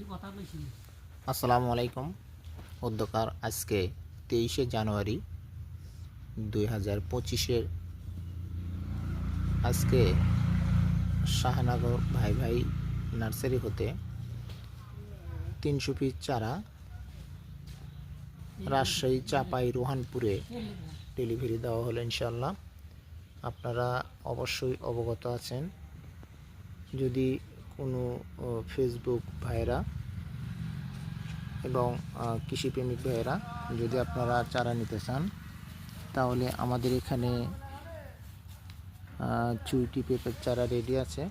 আসসালামু আলাইকুম। উদ্যোক্তার আজকে 23শে জানুয়ারি 2025-এর আজকে শাহনগর ভাই ভাই নার্সারি হতে 300 পিস চারা রাজশাহী চাপাই রোহানপুরে ডেলিভারি দেওয়া হলো ইনশাআল্লাহ। আপনারা অবশ্যই অবগত আছেন, যদি কোনো ফেসবুক ভাইরা এবং কৃষিপ্রেমিক ভাইয়েরা যদি আপনারা চারা নিতে চান, তাহলে আমাদের এখানে চুইটি পেঁপের চারা রেডি আছে।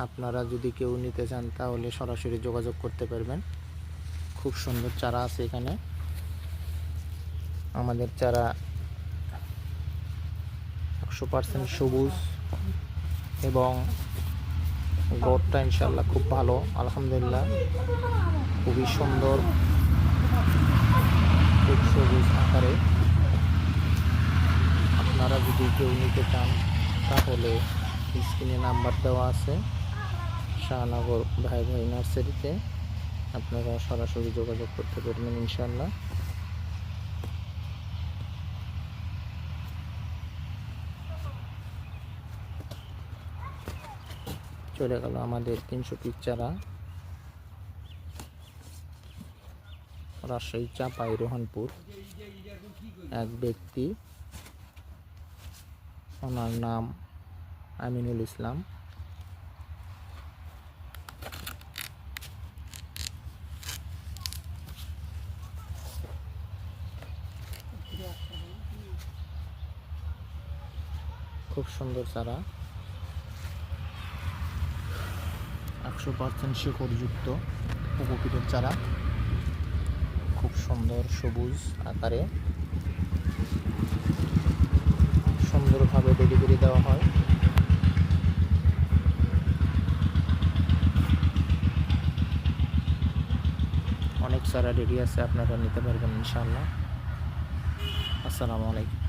আপনারা যদি কেউ নিতে চান তাহলে সরাসরি যোগাযোগ করতে পারবেন। খুব সুন্দর চারা আছে এখানে। আমাদের চারা 100% সবুজ এবং গ্রোথটা ইনশাআল্লাহ খুব ভালো, আলহামদুলিল্লাহ। খুবই সুন্দর, খুব সবুজ আকারে। আপনারা যদি কেউ নিতে চান তাহলে স্ক্রিনে নাম্বার দেওয়া আছে, শাহনগর ভাই ভাই নার্সারিতে আপনারা সরাসরি যোগাযোগ করতে পারবেন ইনশাআল্লাহ। চলে গেল আমাদের 300 পিস চারা রাজশাহী চাপাই রোহানপুর। এক ব্যক্তি, ওনার নাম আমিনুল ইসলাম। খুব সুন্দর চারা, 100% শিকড়যুক্ত কোকোপিটের চারা, খুব সুন্দর সবুজ আকারে সুন্দরভাবে ডেলিভারি দেওয়া হয়। অনেক চারা রেডি আছে, আপনারা নিতে পারবেন ইনশাআল্লাহ। আসসালামু আলাইকুম।